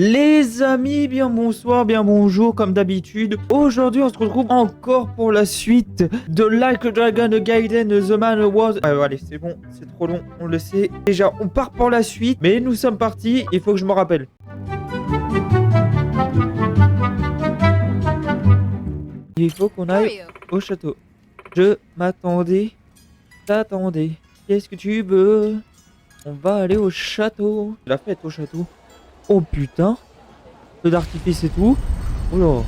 Les amis, bien bonsoir, bien bonjour, comme d'habitude. Aujourd'hui, on se retrouve encore pour la suite de Like a Dragon, Gaiden, The Man Was... Ah, allez, c'est bon, c'est trop long, on le sait. Déjà, on part pour la suite, mais nous sommes partis, il faut que je me rappelle. Il faut qu'on aille au château. Je m'attendais, t'attendais. Qu'est-ce que tu veux? On va aller au château. C'est la fête au château. Oh putain. Feu d'artifice et tout. Oh là.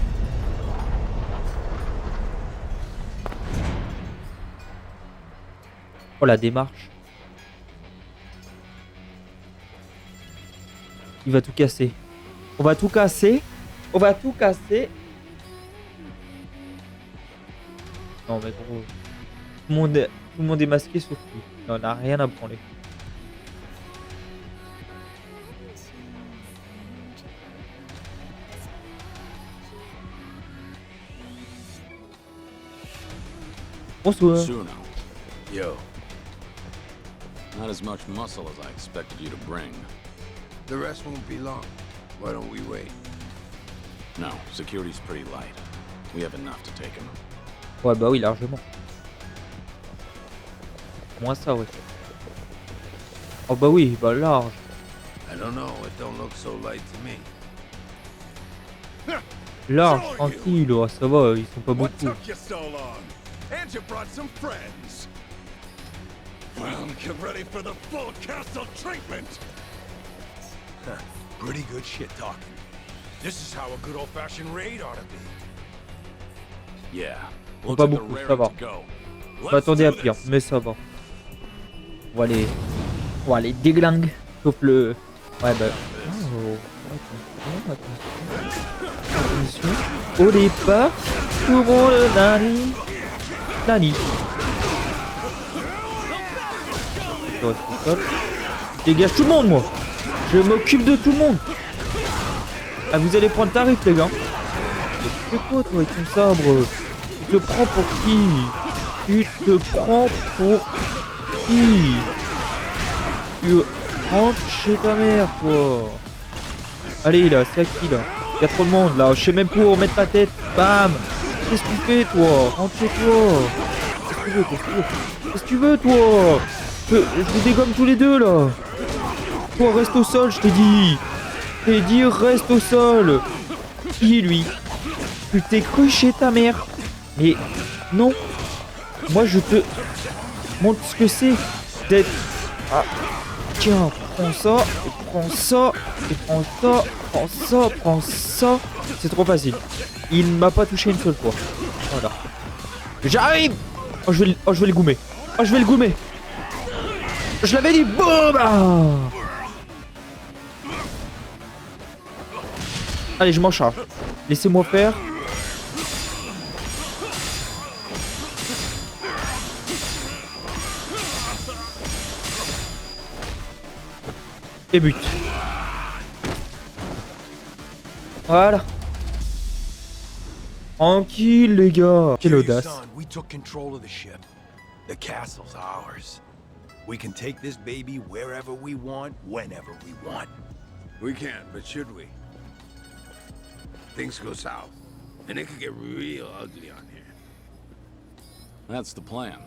Oh la démarche. Il va tout casser. On va tout casser. On va tout casser. Non mais gros. Tout le monde est masqué sauf lui. On n'a rien à prendre. Bonsoir. Suno. Yo. Not as much muscle as I expected you to bring. The rest won't be long. Why don't we wait? No, security's pretty light. We have enough to take him. Ouais bah oui, largement. Moins ça, ouais. Oh bah oui, bah large. I don't know, it don't look so light to me. Large, tranquille, oh, ça va, ils sont pas What beaucoup. took you so long? And you brought some friends. Well, get ready for the full castle treatment. Pretty good shit talking. This is how a good old-fashioned raid ought to be. Yeah. Bon, Looks pas like beaucoup, they're ça va. raring to go. Je m'attendais à pire, mais ça va. On va les déglinguer. Sauf le... Ouais bah... Oh, attention. Au départ, tout le monde nani. Nani. Je reste tout seul. Dégage tout le monde, moi. Je m'occupe de tout le monde. Ah, vous allez prendre tarif, les gars. Mais tu fais quoi, toi, avec ton sabre? Tu te prends pour qui? Tu te prends pour qui? Tu rentres chez ta mère, toi. Allez, là, c'est à qui, là? Il y a trop de monde, là. Je sais même pas où remettre ma tête. Bam! Qu'est-ce que tu fais, toi? Rentre chez toi. Qu'est-ce que tu veux? Qu'est-ce que tu veux, toi? Je vous dégomme tous les deux, là. Toi, reste au sol, je t'ai dit. Je t'ai dit, reste au sol. Qui est lui? Tu t'es cru chez ta mère. Mais non. Moi, je te montre ce que c'est d'être... Ah. Tiens, prends ça, et prends ça, et prends ça, prends ça, prends ça. C'est trop facile. Il ne m'a pas touché une seule fois. Voilà. J'arrive. Oh, je vais le goumer. Oh, je vais le goumer. Je l'avais dit. Boum. Ah. Allez, je m'en charge. Laissez-moi faire. Et but. Voilà. Tranquille, les gars. Quelle audace. We took control of the ship. The castle's ours. We can take this baby wherever we want, whenever we want. We can, but should we? Things go south, and it could get real ugly on here. That's the plan.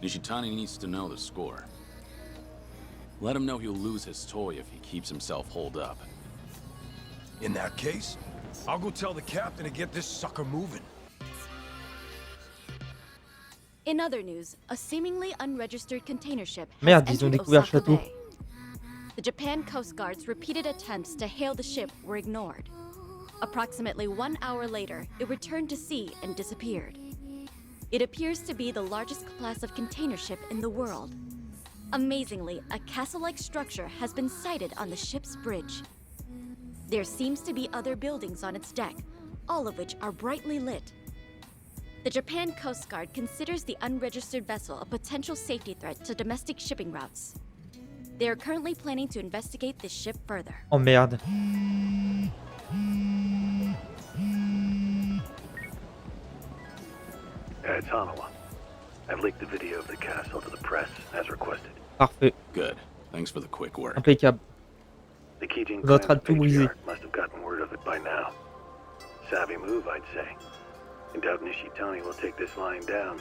Nishitani needs to know the score. Let him know he'll lose his toy if he keeps himself holed up. In that case, I'll go tell the captain to get this sucker moving. In other news, a seemingly unregistered container ship has Merde, ils ont entered découvert Osaka château. Bay. The Japan Coast Guard's repeated attempts to hail the ship were ignored. Approximately 1 hour later, it returned to sea and disappeared. It appears to be the largest class of container ship in the world. Amazingly, a castle-like structure has been sighted on the ship's bridge. There seems to be other buildings on its deck, all of which are brightly lit. The Japan Coast Guard considers the unregistered vessel a potential safety threat to domestic shipping routes. They are currently planning to investigate this ship further. Oh merde. It's Hanawa. I've leaked the video of the castle to the press, as requested. Parfait. Good. Thanks for the quick work. Impeccable. The Kijin Votre clan's a tout brisé. patriarch must have gotten word of it by now. Savvy move, I'd say. I doubt Nishitani will take this lying down.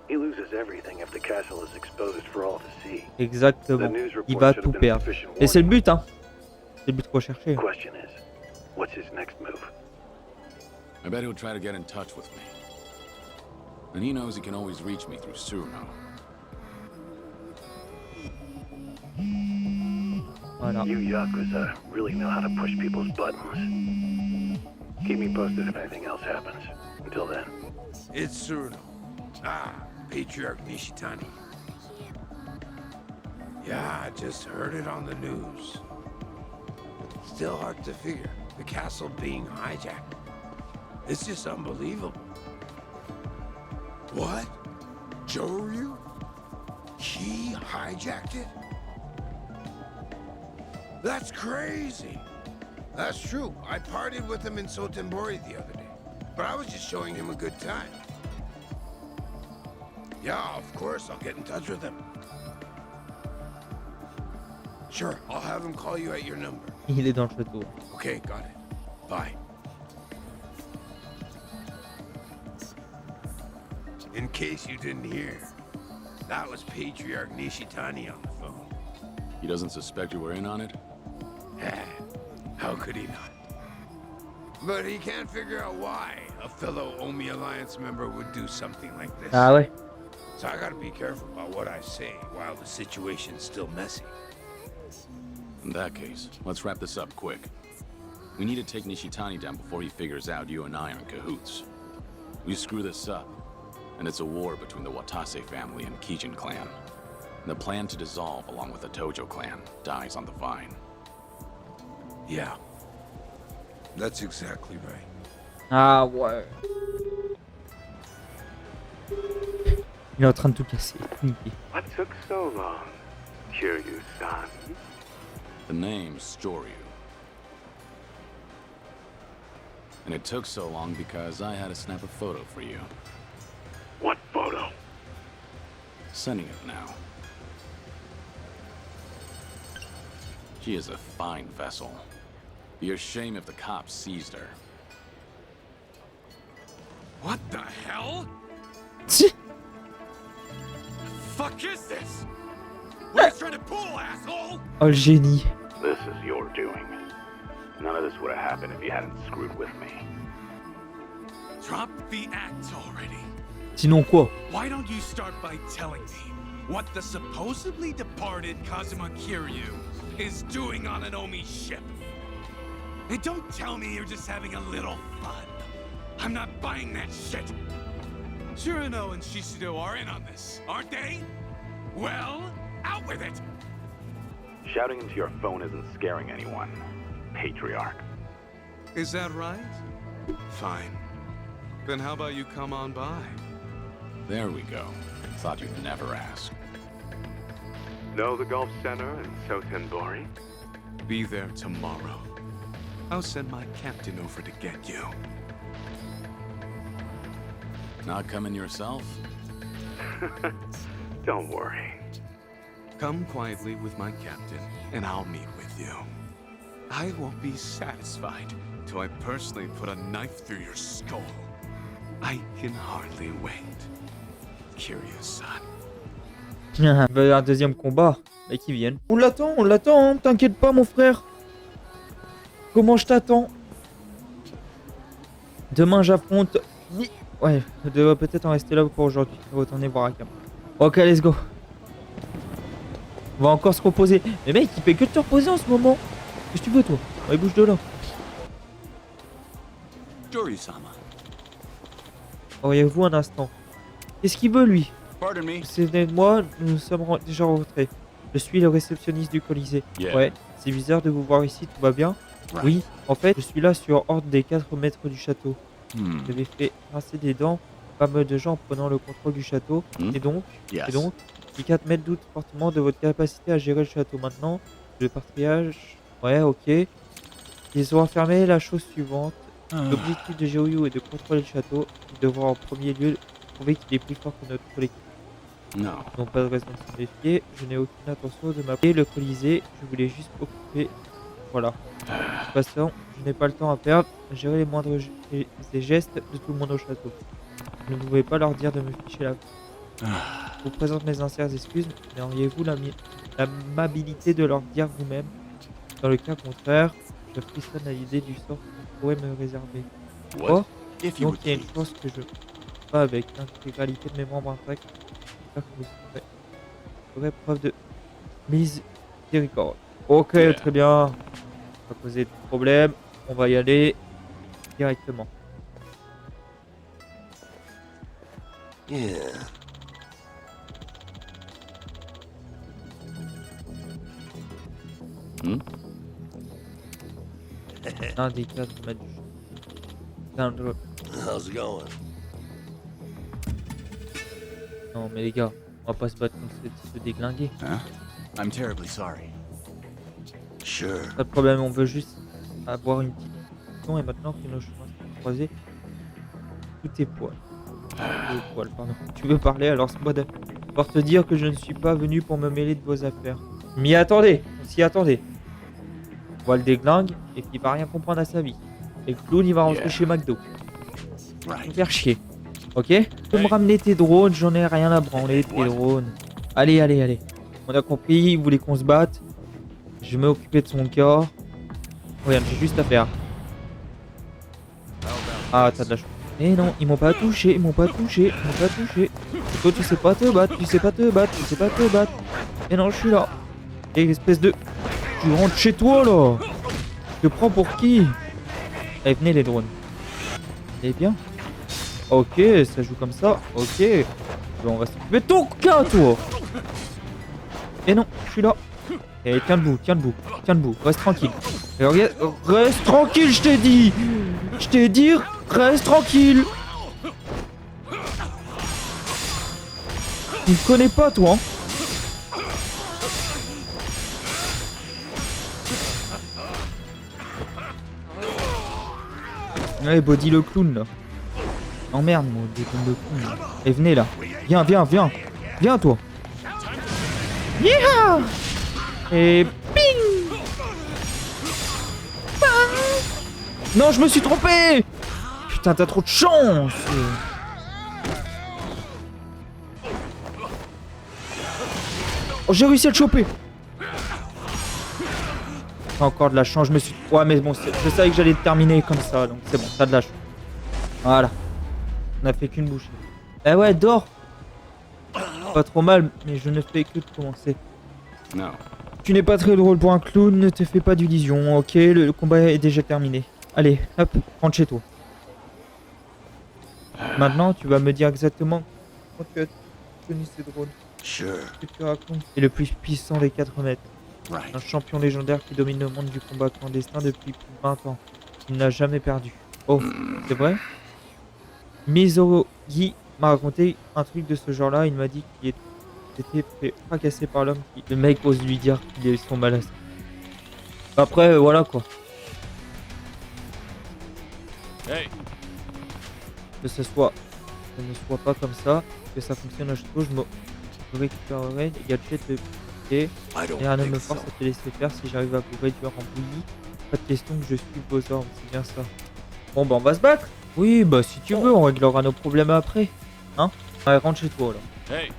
He loses everything if the castle is exposed for all to see. Exactement. Il va tout perdre. Et c'est le but, hein. C'est le but recherché. Question is, what's his next move? I bet he'll try to get in touch with me. And he knows he can always reach me through Suruno. Voilà. You Yakuza really know how to push people's buttons. Keep me posted if anything else happens. Until then. It's Suruno. Ah, Patriarch Nishitani. Yeah, I just heard it on the news. Still hard to figure. The castle being hijacked. It's just unbelievable. What? Joryu? He hijacked it? That's crazy. That's true. I partied with him in Sotenbori the other day. But I was just showing him a good time. Yeah, of course, I'll get in touch with him. Sure, I'll have him call you at your number. Il est dans le château. Okay, got it. Bye. In case you didn't hear, that was Patriarch Nishitani on the phone. He doesn't suspect you were in on it? How could he not? But he can't figure out why a fellow Omi Alliance member would do something like this. Ah ouais. So I gotta be careful about what I say while the situation's still messy. In that case, let's wrap this up quick. We need to take Nishitani down before he figures out you and I are in cahoots. We screw this up, and it's a war between the Watase family and Kijin clan. And the plan to dissolve along with the Tojo clan dies on the vine. Yeah. That's exactly right. Ah ouais. Il est en train de tout casser. Nickel. What took so long? Kiryu-san. The name's Joryu. And it took so long because I had to snap a photo for you. What photo? Sending it now. She is a fine vessel. Be a shame if the cops seized her. What the hell? Fuck is this? What are you trying to pull, asshole? Oh le génie. This is your doing. None of this would have happened if you hadn't screwed with me. Drop the act already. Sinon quoi? Why don't you start by telling me what the supposedly departed Kazuma Kiryu is doing on an Omi ship? And don't tell me you're just having a little fun. I'm not buying that shit. Shirano and Shishido are in on this, aren't they? Well, out with it! Shouting into your phone isn't scaring anyone. Patriarch. Is that right? Fine. Then how about you come on by? There we go. Thought you'd never ask. Know the golf center in Sotenbori? Be there tomorrow. I'll send my captain over to get you. Not coming yourself? Don't worry. Come quietly with my captain, and I'll meet with you. I won't be satisfied till I personally put a knife through your skull. I can hardly wait. Kiryu-san. Il va y avoir un deuxième combat. Et qu'ils viennent. On l'attend, hein. T'inquiète pas, mon frère. Comment je t'attends? Demain, j'affronte... Ouais, je devrais peut-être en rester là pour aujourd'hui. Je vais retourner voir Akam. Ok, let's go. On va encore se reposer. Mais mec, il fait que de te reposer en ce moment. Qu'est-ce que tu veux, toi? Ouais, bouge de là. Joryu-sama. Auriez-vous un instant? Qu'est-ce qu'il veut, lui? Pardon me. C'est moi, nous sommes déjà rentrés. Je suis le réceptionniste du Colisée. Yeah. Ouais, c'est bizarre de vous voir ici, tout va bien? Right. Oui, en fait, je suis là sur ordre des 4 maîtres du château. Hmm. J'avais fait rincer des dents pas mal de gens en prenant le contrôle du château. Hmm. Et donc, Yes. les 4 maîtres doutent fortement de votre capacité à gérer le château. Maintenant, le patriarche... Ouais, ok. Ils ont affirmé la chose suivante. L'objectif de Joryu est de contrôler le château. Il devra en premier lieu prouver qu'il est plus fort que notre équipe. No. Ils n'ont pas de raison de se méfier. Je n'ai aucune intention de m'appeler le Colisée. Je voulais juste occuper Voilà. De toute façon, je n'ai pas le temps à perdre. Gérer les moindres des gestes de tout le monde au château. Vous ne pouvez pas leur dire de me ficher la... Je vous présente mes sincères excuses, mais auriez-vous l'amabilité de leur dire vous-même? Dans le cas contraire, je frissonne à l'idée du sort qu'on pourrait me réserver. Or, If you donc would il y a une please. chance que je pas avec l'intégralité de mes membres intacts. J'espère que vous ferez preuve de miséricorde. Ok, Yeah. très bien. Pas poser de problème. On va y aller directement. Yeah. Un des 4 m'a dit. How's it going? Non mais les gars, on va pas se battre contre ce déglingué. Huh? I'm terribly sorry. Sure. Pas de problème, on veut juste avoir une petite discussion et maintenant que nos chemins sont croisés, tout est poil. Pardon. Tu veux parler alors c'est moi pour te dire que je ne suis pas venu pour me mêler de vos affaires. M'y attendez, on s'y attendait. On voit le déglingue et puis il va rien comprendre à sa vie. Et le clown il va rentrer chez McDo. Right. Me faire chier. Ok? Tu peux me ramener tes drones, j'en ai rien à branler tes drones. Allez. On a compris, il voulait qu'on se batte. Je vais m'occuper de son corps. Regarde, j'ai juste à faire. Ah, t'as de la chance. Eh non, ils m'ont pas touché. Et toi, tu sais pas te battre. Et non, je suis là. Et espèce de... Tu rentres chez toi, là. Je te prends pour qui? Allez, venez, les drones. Eh bien. Ok, ça joue comme ça. Ok. Bon, on va s'occuper de ton cas, toi. Et non, je suis là. Et tiens debout. Reste tranquille. Et regarde, reste tranquille, je t'ai dit. Reste tranquille. Tu me connais pas, toi. Hein. Ouais, body le clown, là. Oh merde, moi, le clown. Et venez, là. Viens, toi. Yeah. Et ping. Bang. Non, je me suis trompé. Putain, t'as trop de chance. Oh, j'ai réussi à le choper. T'as encore de la chance, je me suis... Ouais, mais bon, je savais que j'allais terminer comme ça, donc c'est bon, t'as de la chance. Voilà. On a fait qu'une bouchée. Eh ouais, dors. Pas trop mal, mais je ne fais que de commencer. No. Tu n'es pas très drôle pour un clown, ne te fais pas d'illusions, ok? Le combat est déjà terminé. Allez, hop, rentre chez toi. Maintenant, tu vas me dire exactement quand tu as tenu ces drones. Sure. Ce que tu racontes est le plus puissant des 4 mètres. Right. Un champion légendaire qui domine le monde du combat clandestin depuis plus de 20 ans. Il n'a jamais perdu. Oh, c'est vrai? Mizogi m'a raconté un truc de ce genre-là. Il m'a dit qu'il était fait fracasser par l'homme. Le mec ose lui dire qu'il est son malaise. Après, voilà quoi. Hey. Que ce ne soit pas comme ça, que ça fonctionne au château, je récupérerai les gadgets de piquet. I don't Et rien ne think me so. force à te laisser faire si j'arrive à vous réduire en bouillie. Pas de question que je suive vos ordres, c'est bien ça. Bon bah on va se battre. Oui bah si tu veux, on réglera nos problèmes après. Hein? Allez, rentre chez toi là. Hey.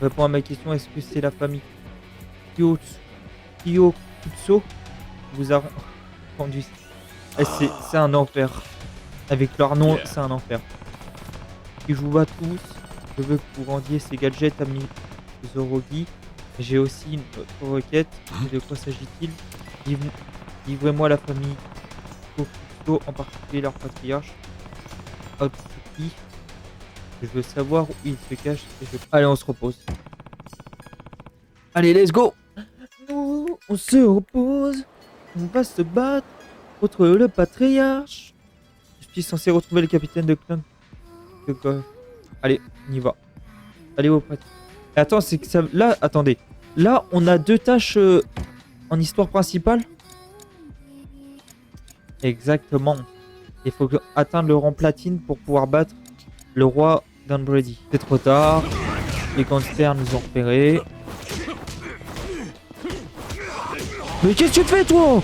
Réponds à ma question, est-ce que c'est la famille Kyokutsu vous a rendu... C'est un enfer. Avec leur nom, c'est un enfer. Si je vous bats tous, je veux que vous rendiez ces gadgets à Mizorogi. J'ai aussi une autre requête. De quoi s'agit-il? Livrez-moi la famille Kyokutsu, en particulier leur patriarche, Otsuki. Je veux savoir où il se cache. Allez, on se repose. Allez, let's go! Nous, on se repose. On va se battre contre le patriarche. Je suis censé retrouver le capitaine de clan. Allez, on y va. Allez au patriarche. Attends, c'est que ça... Là, attendez. Là, on a 2 tâches en histoire principale. Exactement. Il faut atteindre le rang platine pour pouvoir battre le roi d'Unbrady. C'est trop tard. Les gangsters nous ont repérés. Mais qu'est-ce que tu fais, toi?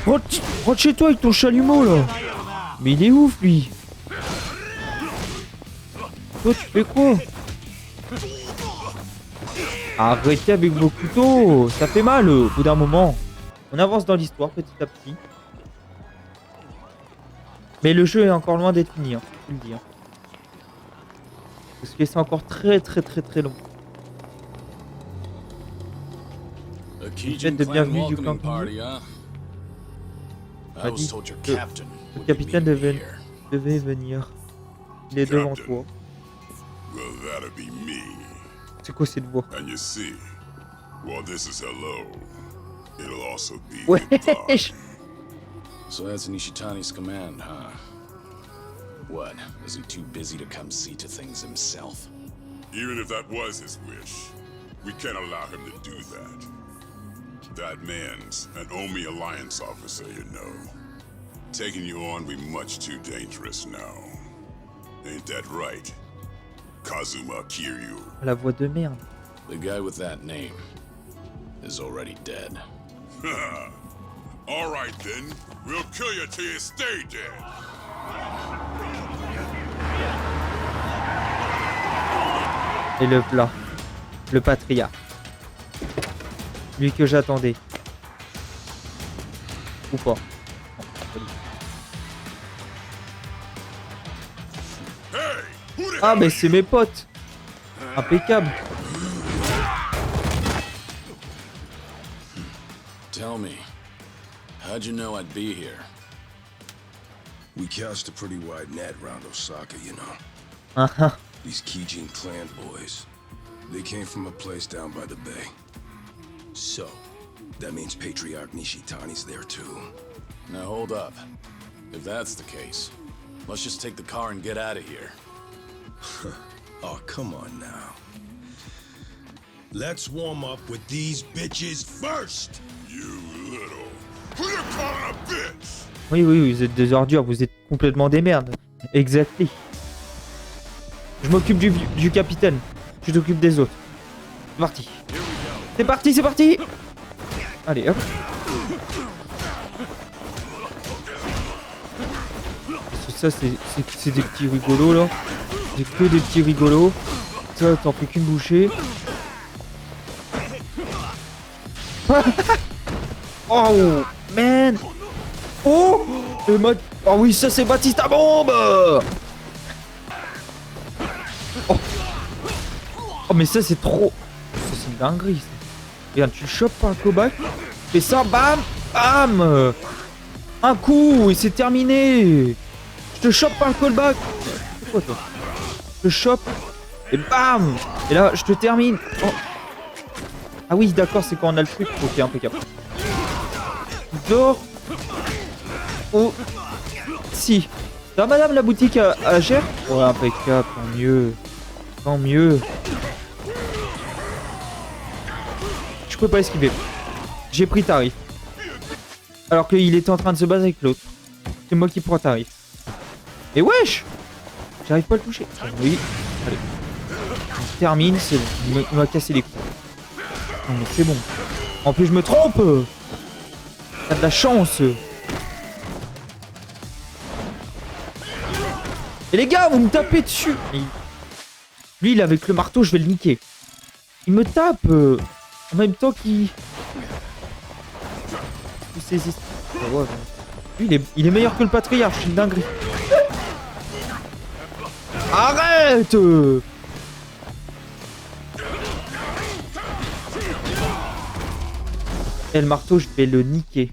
Rentre chez toi avec ton chalumeau là. Mais il est ouf lui. Toi tu fais quoi? Arrêtez avec vos couteaux, ça fait mal au bout d'un moment. On avance dans l'histoire petit à petit. Mais le jeu est encore loin d'être fini, hein, je peux le dire. Parce que c'est encore très long. Vous êtes de bienvenue du clan King. A dit que le capitaine devait venir. Il est devant toi. C'est quoi cette voix? Wesh. So that's Nishitani's command, huh? What? Is he too busy to come see to things himself? Even if that was his wish, we can't allow him to do that. That man's an Omi Alliance officer, you know. Taking you on will be much too dangerous now. Ain't that right, Kazuma Kiryu? La voix de merde. The guy with that name is already dead. All right then, we'll kill you till you stay dead. Et le plat. Le patriarche. Lui que j'attendais. Ou pas. Ah mais c'est mes potes. Impeccable. Tell me, how'd you know I'd be here? We cast a pretty wide net around Osaka, you know. Uh-huh. These Kijin clan boys, they came from a place down by the bay. So, that means Patriarch Nishitani's there too. Now hold up. If that's the case, let's just take the car and get out of here. Oh, come on now. Let's warm up with these bitches first! You little... Who you calling a bitch? Oui, vous êtes des ordures, vous êtes complètement des merdes. Exactly. Je m'occupe du capitaine. Tu t'occupes des autres. C'est parti. C'est parti, c'est parti. Allez, hop. Ça, c'est des petits rigolos, là. C'est que des petits rigolos. Ça, t'en fais qu'une bouchée. Oh, man. Oh, oh oui, ça, c'est Baptiste à bombe. Oh, mais ça, c'est trop... Ça, c'est une dinguerie, ça. Regarde, tu le chopes par le cobac. Fais ça, bam, bam. Un coup, et c'est terminé. Je te chope par le callback. C'est quoi, toi? Je te chope. Et bam. Et là, je te termine. Oh. Ah oui, d'accord, c'est quand on a le truc. Ok, impeccable. Dors. Oh. Si. Ça va, madame, la boutique à cher? Ouais, impeccable, tant mieux. Tant mieux. Je peux pas esquiver. J'ai pris tarif. Alors qu'il était en train de se battre avec l'autre. C'est moi qui prends tarif. Et wesh! J'arrive pas à le toucher. Oui. Allez. On termine, c'est bon. Il m'a cassé les couilles. Non mais c'est bon. En plus je me trompe! T'as de la chance! Et les gars, vous me tapez dessus! Lui, il est avec le marteau, je vais le niquer. Il me tape en même temps qu'il... Oh, ouais. Lui, il est meilleur que le patriarche, c'est une dinguerie. Arrête! Et le marteau, je vais le niquer.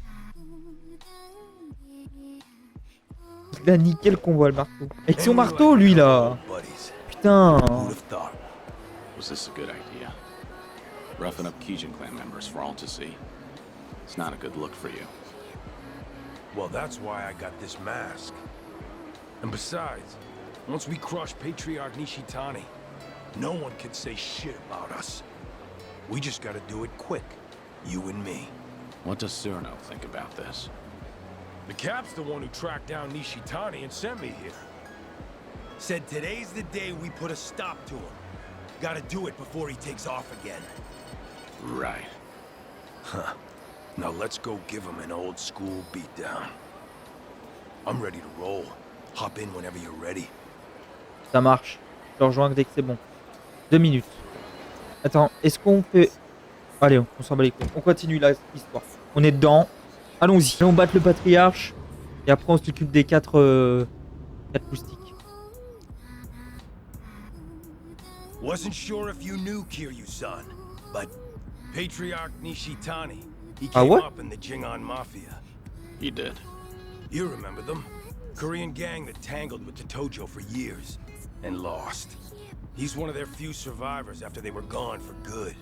Il a niqué le convoi, le marteau. Avec son marteau, lui, là. Putain. Was this a good idea? Roughing up Kijin clan members for all to see. It's not a good look for you. Well, that's why I got this mask. And besides, once we crush Patriarch Nishitani, no one can say shit about us. We just gotta do it quick, you and me. What does Cyrano think about this? The Cap's the one who tracked down Nishitani and sent me here. Said today's the day we put a stop to him. Gotta do it before he takes off again. Right. Huh. Now let's go give him an old school beatdown. I'm ready to roll. Hop in whenever you're ready. Ça marche. Je te rejoins dès que c'est bon. 2 minutes. Attends, est-ce qu'on fait... Allez, on s'en bat les couilles. On continue l'histoire. On est dedans. Allons-y. On bat le patriarche. Et après, on s'occupe des 4 moustiques. Wasn't sure if you knew Kiryu-san, but Patriarch Nishitani, he came what? up in the Jingon Mafia. He did. You remember them? Korean gang that tangled with the Tojo for years and lost. He's one of their few survivors after they were gone for good.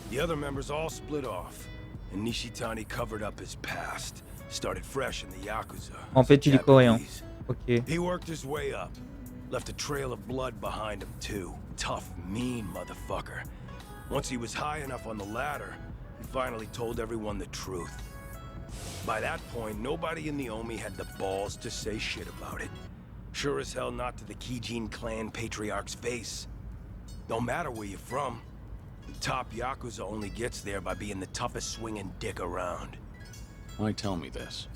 The other members all split off, and Nishitani covered up his past, started fresh in the Yakuza. En fait, il est coréen. Ok. He worked his way up, left a trail of blood behind him too. Tough, mean motherfucker. Once he was high enough on the ladder, he finally told everyone the truth. By that point, nobody in the Omi had the balls to say shit about it. Sure as hell not to the Kijin clan patriarch's face. No matter where you're from, the top Yakuza only gets there by being the toughest swinging dick around. Why tell me this?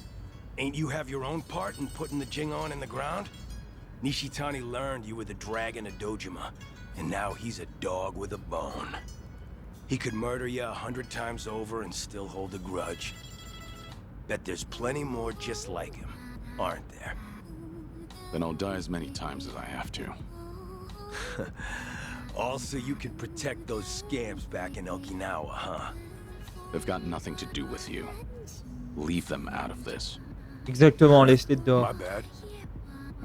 Ain't you have your own part in putting the Jingon in the ground? Nishitani learned you were the dragon of Dojima, and now he's a dog with a bone. He could murder you 100 times over and still hold a grudge. Bet there's plenty more just like him, aren't there? Then I'll die as many times as I have to. All so you can protect those scabs back in Okinawa, huh? They've got nothing to do with you. Leave them out of this. Exactement, laisse-les My dehors. bad.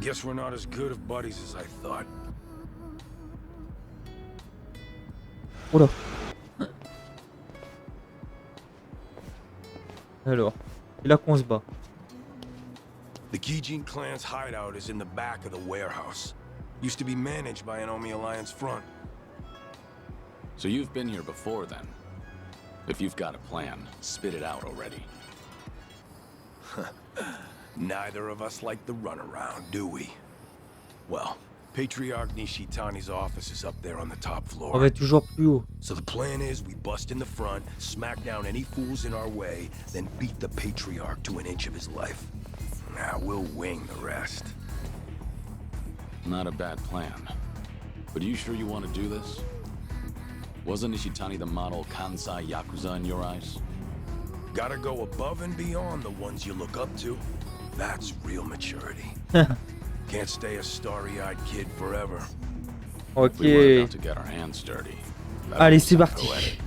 Guess we're not as good of buddies as I thought. Oula. Alors, c'est là qu'on se bat. The Kijin clan's hideout is in the back of the warehouse. Used to be managed by an Omi Alliance front. So you've been here before then? If you've got a plan, spit it out already. Neither of us like the runaround, do we? Well, Patriarch Nishitani's office is up there on the top On floor. va toujours plus haut. So the plan is we bust in the front, smack down any fools in our way, then beat the Patriarch to an inch of his life. Now we'll wing the rest. Not a bad plan. But are you sure you want to do this? Wasn't Nishitani the model Kansai Yakuza in your eyes? Gotta go above and beyond the ones you look up to. That's real maturity. Can't stay a starry-eyed kid forever. If we were Ok. about to get our hands dirty. that Allez, would c'est sound parti. poetic.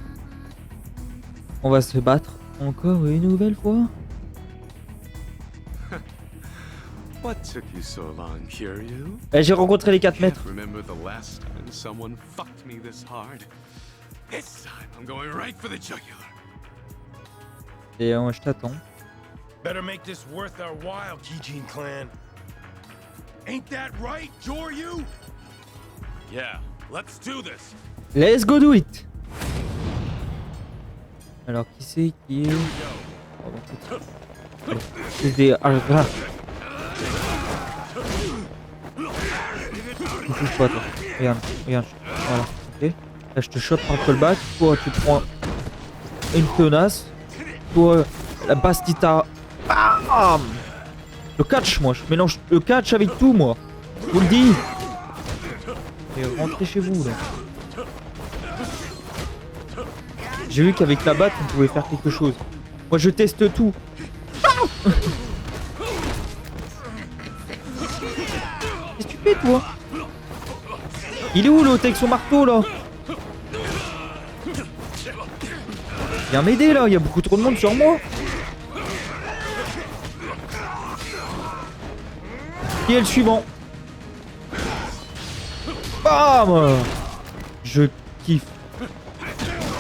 On va se battre encore une nouvelle fois. What took you so long, Kiryu? J'ai rencontré les 4 maîtres. Remember the last time someone fucked me this hard? This time I'm going right for the jugular. Et je t'attends. Better make this worth our while, Kijin clan. Ain't that right, Joryu? Yeah, let's do this. Let's go do it. Alors qui c'est qui est... Oh, bon, c'est des... Ah, là. Tu touches pas toi. Regarde, regarde. Voilà, ok. Là je te chope par le callback. Toi tu prends une tenace. Toi la bastita. Bam. Le catch, moi je mélange le catch avec tout, moi. Je vous le dis. Et rentrez chez vous là. J'ai vu qu'avec la batte on pouvait faire quelque chose. Moi je teste tout. Qu'est-ce que tu fais toi? Il est où l'autre avec son marteau là? Viens m'aider là, il y a beaucoup trop de monde sur moi. Qui est le suivant? Bam! Je kiffe.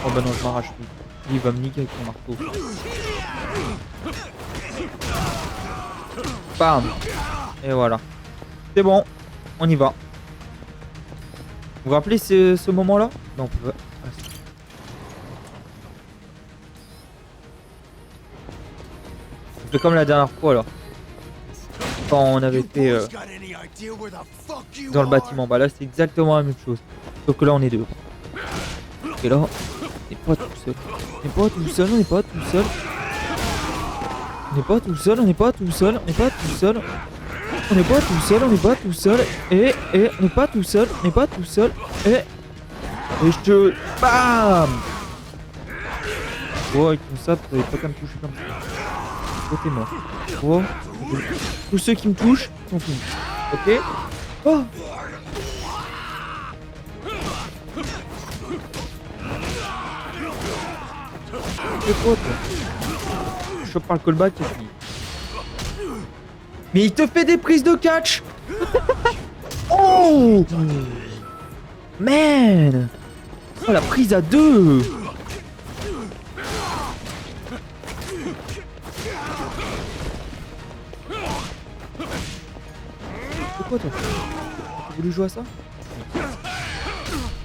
Oh bah non, je m'arrache plus. Il va me niquer avec son marteau. Bam! Et voilà. C'est bon, on y va. Vous vous rappelez ce moment-là? Non, on peut pas. Ah, si. On fait comme la dernière fois là. Quand on avait fait dans le bâtiment. Bah là c'est exactement la même chose. Sauf que là on est deux. Et là, on n'est pas tout seul. On n'est pas tout seul, on n'est pas tout seul. On n'est pas tout seul, on n'est pas tout seul, on n'est pas tout seul. On n'est pas tout seul, on n'est pas tout seul. Et on n'est pas tout seul, on n'est pas tout seul. Et je te... Bam. Oh, avec ton sabre, t'avais pas qu'à me toucher comme ça. Oh, t'es mort. Oh. Tous ceux qui me touchent sont finis. Ok. Oh. C'est quoi, toi? Je chope par le callback et puis... Mais il te fait des prises de catch. Oh. Man. Oh, la prise à deux. C'est quoi, toi? T'as voulu jouer à ça?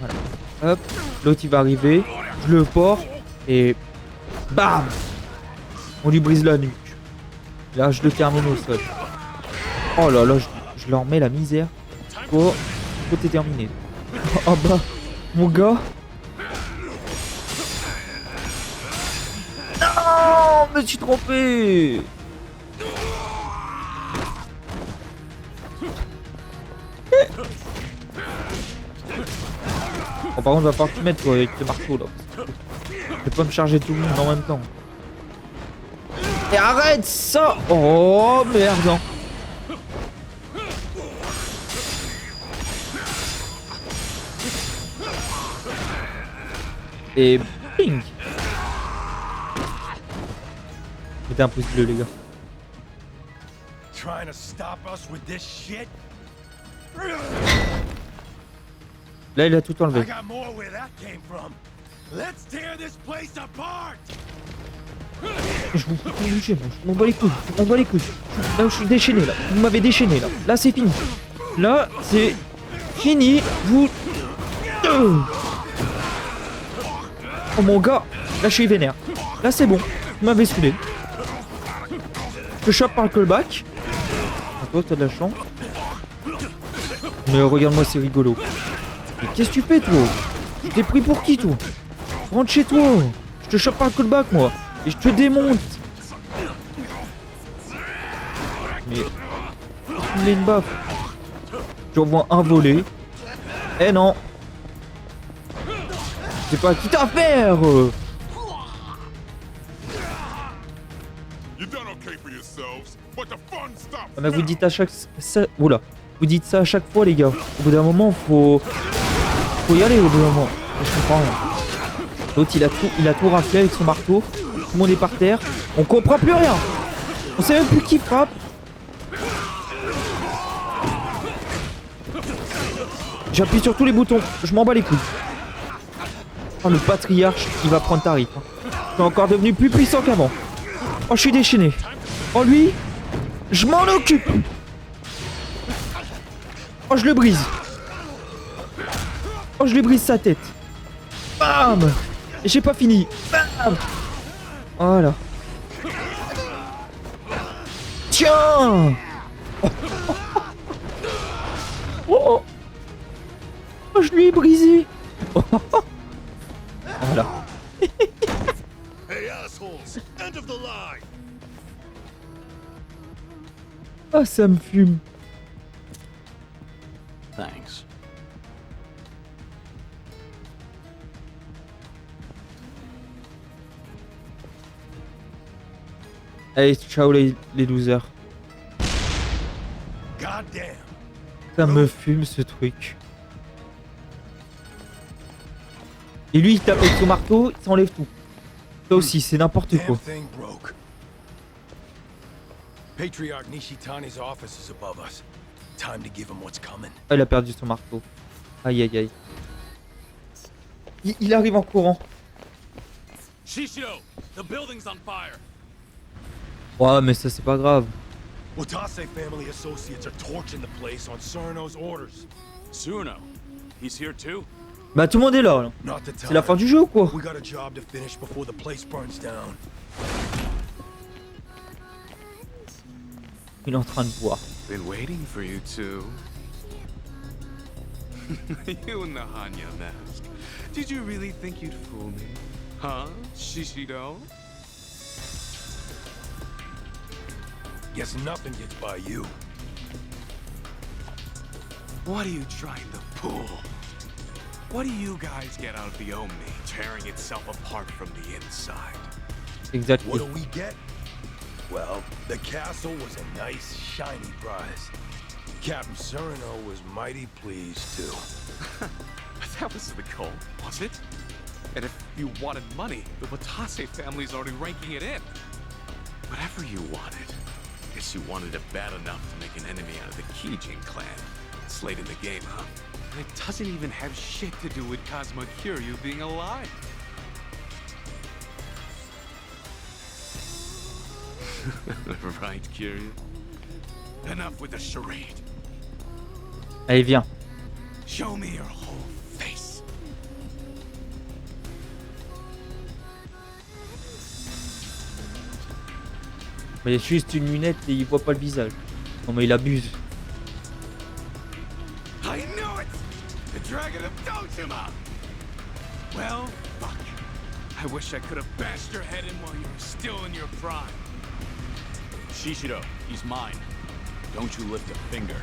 Voilà. Hop. L'autre, il va arriver. Je le porte. Et... Bam. On lui brise la nuque. Là, je le termine au sol. Oh là là, je leur mets la misère. Oh, tout est terminé. Oh bah, mon gars. Non, je me suis trompé. Oh, par contre, va falloir que tu mettes toi avec le marteau là. Je vais pas me charger tout le monde en même temps. Et arrête ça. Oh merde. Et ping. C'était un pouce bleu les gars. Là il a tout enlevé. Je vous bouger, je m'en bats les couilles, je m'en bats les couilles. Là je suis déchaîné là, vous m'avez déchaîné là. Là c'est fini. Là c'est fini. Vous... Oh mon gars, là je suis vénère. Là c'est bon, vous m'avez saoulé. Je te chope par le callback. Ah, toi t'as de la chance. Mais regarde-moi, c'est rigolo. Mais qu'est-ce que tu fais toi? Tu t'es pris pour qui toi? Rentre chez toi. Je te chope par le callback moi. Et je te démonte. Mais... Tu me mets une baffe. Tu envoies un volet. Eh non. C'est pas quitte à faire. Ah mais vous dites à chaque... Oula. Vous dites ça à chaque fois les gars. Au bout d'un moment faut y aller au bout d'un moment. Je comprends rien. L'autre il a tout raflé avec son marteau. Tout le monde est par terre. On comprend plus rien. On sait même plus qui frappe. J'appuie sur tous les boutons. Je m'en bats les couilles. Oh, le patriarche, il va prendre tarif. Hein. Je suis encore devenu plus puissant qu'avant. Oh, je suis déchaîné. Oh, lui, je m'en occupe. Oh, je le brise. Oh, je lui brise sa tête. Bam. Et j'ai pas fini. Bam. Voilà. Tiens. Oh, oh, je lui ai brisé. Voilà. Ah, ça me fume. Thanks. Allez, ciao les losers. Ça me fume ce truc. Et lui il tape avec son marteau, il s'enlève tout. Ça aussi, c'est n'importe quoi. Ah, il a perdu son marteau. Aïe aïe aïe. Il arrive en courant. Ouais, mais ça c'est pas grave. family associates are torching the place on Cyrano's orders. Cyrano, he's here too? Bah tout le monde est là. C'est la fin du jeu ou quoi? We got a job to finish before the place burns down. Il est en train de boire. Been waiting for you two. You and the Hanya mask. Did you really think you'd fool me? Huh, Shishido? Guess nothing gets by you. What are you trying to pull? What do you guys get out of the Omi tearing itself apart from the inside? Exactly. What do we get? Well, the castle was a nice, shiny prize. Captain Cyrano was mighty pleased, too. That was the goal, was it? And if you wanted money, the Watase family's already ranking it in. Whatever you wanted. Guess you wanted it bad enough to make an enemy out of the Kijin clan. It's late in the game, huh? And it doesn't even have shit to do with Kazuma Kiryu being alive. Right, Kiryu? Enough with the charade. Allez, viens. Show me your whole face. Mais juste une lunette et il voit pas le visage. Non mais il abuse. I knew it! The Dragon of Dojima! Well, fuck. I wish I could have bashed your head in while you were still in your prime. Shishido, he's mine. Don't you lift a finger.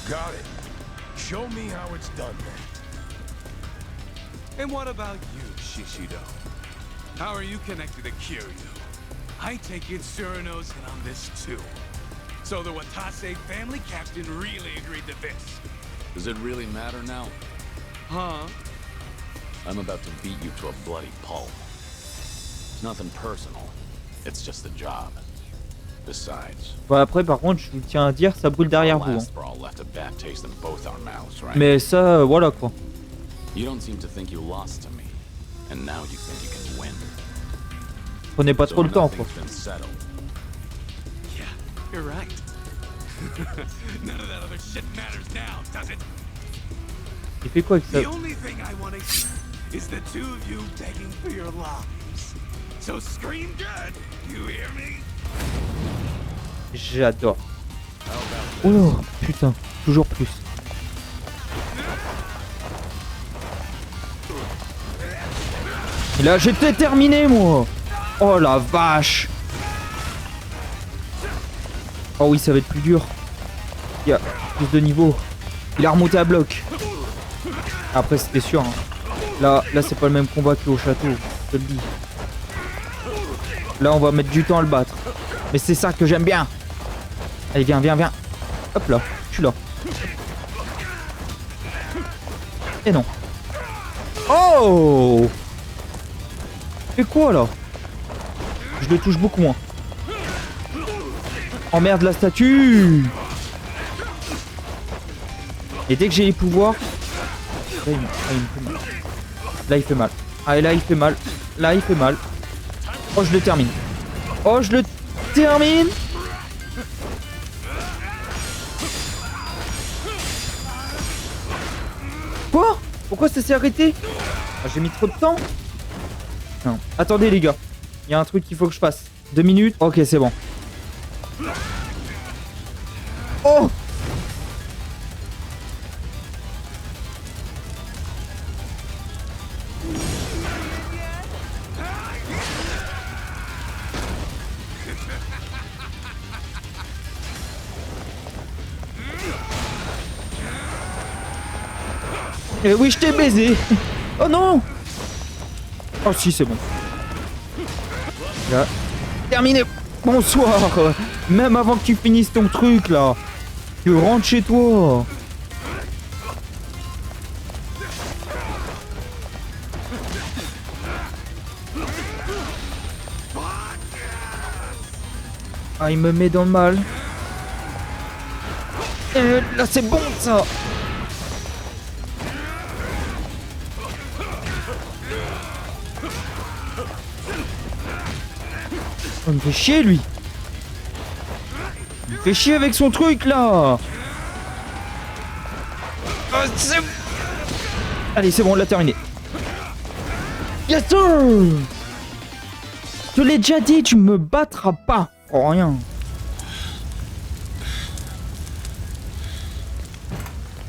Got it. Show me how it's done, then. And what about you, Shishido? How are you connected to Kiryu? I take it Cyrano's in on this too. So the Watase family captain really agreed to this. Does it really matter now? Huh? I'm about to beat you to a bloody pulp. It's nothing personal. It's just a job. Besides, Bon après par contre je vous tiens à dire ça brûle derrière vous. Hein. last brawl left a bad taste in both our mouths, right? Mais ça voilà quoi. You don't seem to think you lost to me, and now you think you can win. Prenez pas So trop le temps quoi. nothing's been settled. Yeah, you're right. None of that other shit matters now, does it? Il fait quoi avec ça? The only thing I want to hear is the two of you begging for your lives. So scream good, you hear me? J'adore. Oh putain, toujours plus. Et là j'étais terminé moi. Oh la vache. Oh oui ça va être plus dur. Il y a plus de niveau. Il a remonté à bloc. Après c'était sûr. Hein. Là c'est pas le même combat qu'au château. Je te le dis. Là on va mettre du temps à le battre. Mais c'est ça que j'aime bien. Allez viens, viens, viens. Hop là, je suis là. Et non. Oh! Fais quoi là? Je le touche beaucoup moins. Emmerde la statue! Et dès que j'ai les pouvoirs... Là il fait mal. Ah et là il fait mal. Là il fait mal. Oh je le termine. Oh je le termine. Quoi? Pourquoi ça s'est arrêté? Ah, j'ai mis trop de temps. Non. Attendez les gars. Il y a un truc qu'il faut que je fasse. 2 minutes. Ok c'est bon. Oh! Eh oui, je t'ai baisé. Oh non. Oh si, c'est bon. Là. Terminé. Bonsoir. Même avant que tu finisses ton truc, là. Tu rentres chez toi. Ah, il me met dans le mal. Là, c'est bon, ça. Oh, il me fait chier lui. Il me fait chier avec son truc là. Oh, allez c'est bon, on l'a terminé. Yes sir. Je te l'ai déjà dit, tu me battras pas. Oh rien.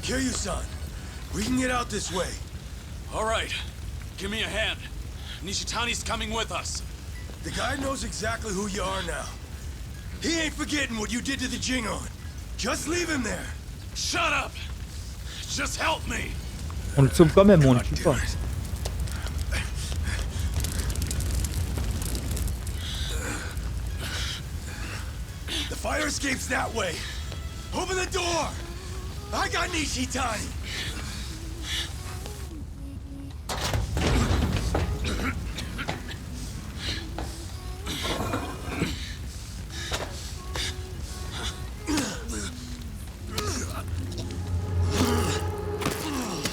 Kiryu-san, we can get out this way. All right, give me a hand. Nishitani's coming with us. The guy knows exactly who you are now. He ain't forgetting what you did to the Jingon. Just leave him there. Shut up! Just help me! On le sauve quand même, on le tue pas. The fire escape's that way. Open the door. I got Nishitani.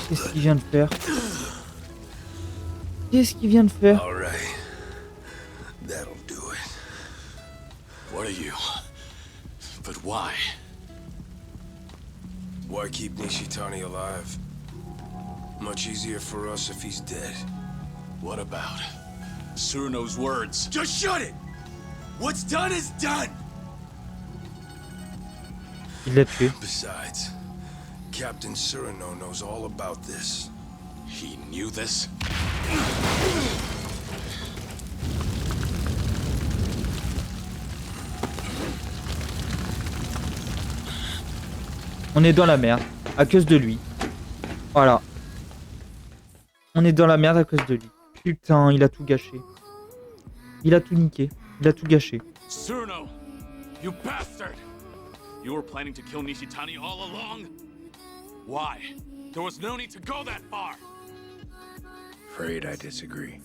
Qu'est-ce qu'il vient de faire? Qu'est-ce qu'il vient de faire? All right. That'll do it. What are you? But why? Why keep Nishitani alive? Much easier for us if he's dead. What about Suruno's words? Just shut it! What's done is done! Il l'a tué. Besides, Captain Suruno knows all about this. He knew this? On est dans la merde à cause de lui. Voilà. On est dans la merde à cause de lui. Putain, il a tout gâché. Il a tout niqué. Il a tout gâché. Suruno! You bastard! You were planning to kill Nishitani all along? Why? There was no need to go that far! Afraid I disagree.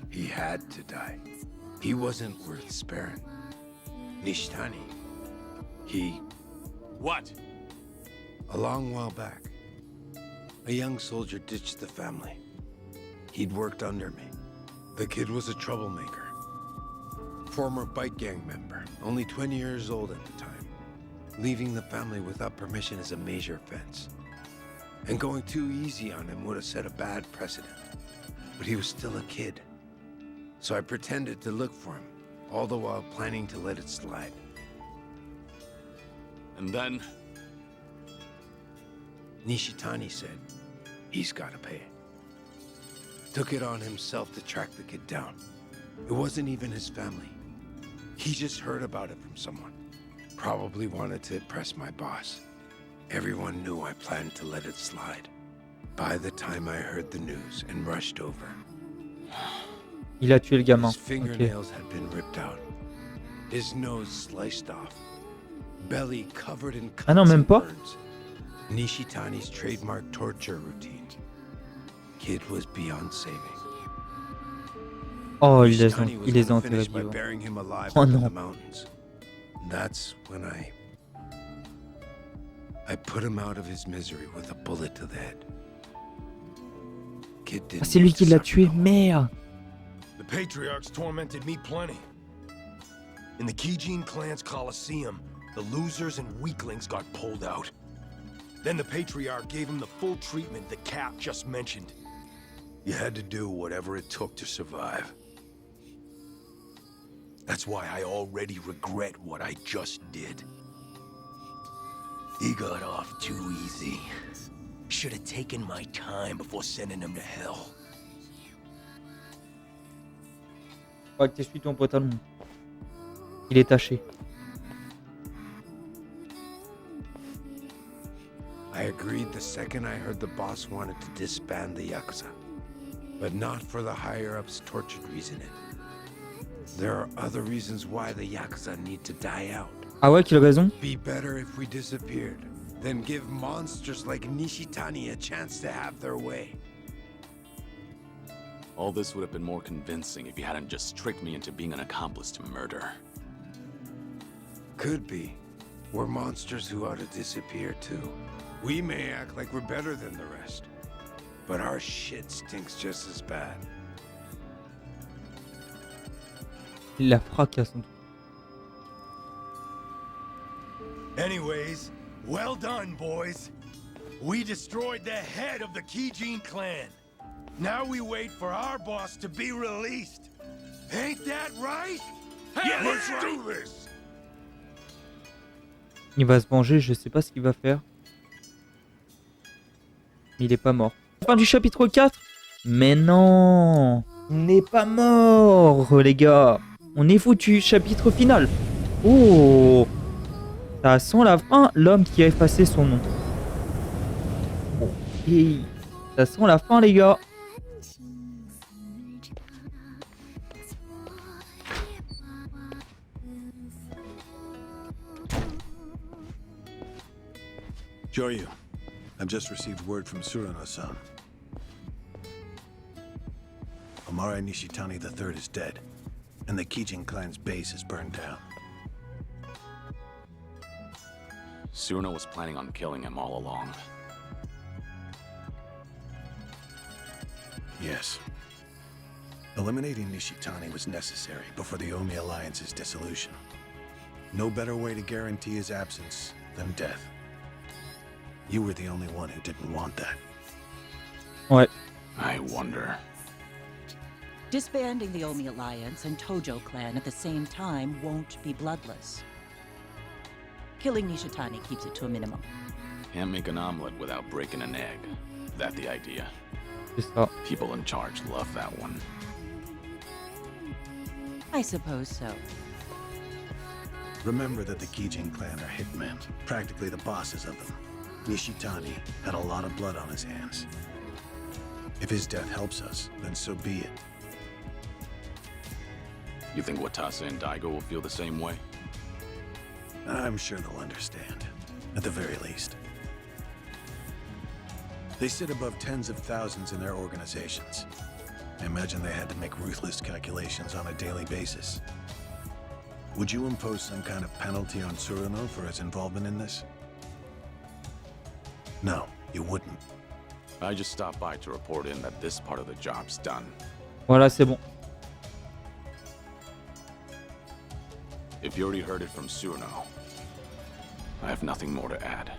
He had to die. He wasn't worth sparing. Nishitani. He... What? A long while back, a young soldier ditched the family. He'd worked under me. The kid was a troublemaker. Former bike gang member, only 20 years old at the time. Leaving the family without permission is a major offense. And going too easy on him would have set a bad precedent. But he was still a kid. So I pretended to look for him, all the while planning to let it slide. And then? Nishitani said, he's gotta pay. Took it on himself to track the kid down. It wasn't even his family. He just heard about it from someone. Probably wanted to impress my boss. Everyone knew I planned to let it slide. By the time I heard the news and rushed over, Il a tué le gamin. his fingernails had been ripped out. His nose sliced off. Belly covered in cuts Ah non, même and pas. burns. Nishitani's trademark torture routine. Kid was beyond saving. Oh, Nishitani was il les a gonna enterrés finish by vivants. burying him alive Oh under non. the mountains. That's when I put him out of his misery with a bullet to the head. Kid Ah, didn't c'est lui need qui to l'a suffer tué, no more. merde. The Patriarchs tormented me plenty. In the Kijin clan's Colosseum, the losers and weaklings got pulled out. Then the Patriarch gave him the full treatment the Cap just mentioned. You had to do whatever it took to survive. That's why I already regret what I just did. He got off too easy. Should have taken my time before sending him to hell. Je crois que t'essuies ton pantalon. Il est taché. I agreed the second I heard the boss wanted to disband the Yakuza. But not for the higher-ups' tortured reasoning. There are other reasons why the Yakuza need to die out. Ah ouais, qu'il a raison. Be better if we disappeared, than give monsters like Nishitani a chance to have their way. All this would have been more convincing if you hadn't just tricked me into being an accomplice to murder. Could be. We're monsters who ought to disappear too. We may act like we're better than the rest, but our shit stinks just as bad. Il la fracasse. Anyways, well done, boys. We destroyed the head of the Kijin clan. Now we wait for our boss to be released. Ain't that right? Yeah, let's do this! Il va se venger, je sais pas ce qu'il va faire. Mais il est pas mort. Fin du chapitre 4. Mais non, on n'est pas mort, les gars. On est foutu. Chapitre final. Oh, ça sent la fin, l'homme qui a effacé son nom. Ok, ça sent la fin, les gars. Joryu, I've just received word from Surano-san. Amara Nishitani III is dead, and the Kijin clan's base is burned down. Surno was planning on killing him all along. Yes. Eliminating Nishitani was necessary before the Omi Alliance's dissolution. No better way to guarantee his absence than death. You were the only one who didn't want that. Ouais. I wonder. Disbanding the Omi Alliance and Tojo clan at the same time won't be bloodless. Killing Nishitani keeps it to a minimum. Can't make an omelet without breaking an egg. That the idea? C'est ça. People in charge love that one. I suppose so. Remember that the Kijin clan are hitmen, practically the bosses of them. Nishitani had a lot of blood on his hands. If his death helps us, then so be it. You think Watase and Daigo will feel the same way? I'm sure they'll understand, at the very least. They sit above tens of thousands in their organizations. I imagine they had to make ruthless calculations on a daily basis. Would you impose some kind of penalty on Surano for his involvement in this? No, you wouldn't. I just stopped by to report in that this part of the job's done. Voilà, c'est bon. If you already heard it from Surno, I have nothing more to add.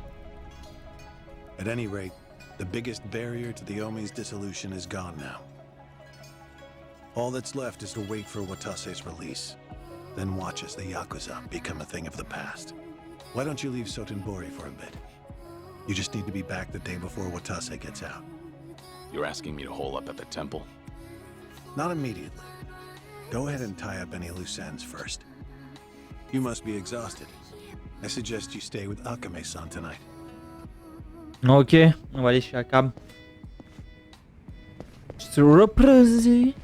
At any rate, the biggest barrier to the Omi's dissolution is gone now. All that's left is to wait for Watase's release, then watch as the Yakuza become a thing of the past. Why don't you leave Sotenbori for a bit? You just need to be back the day before Watase gets out. You're asking me to hole up at the temple? Not immediately. Go ahead and tie up any loose ends first. You must be exhausted. I suggest you stay with Akame-san tonight. Ok, on va aller chez Akam. Se reposer.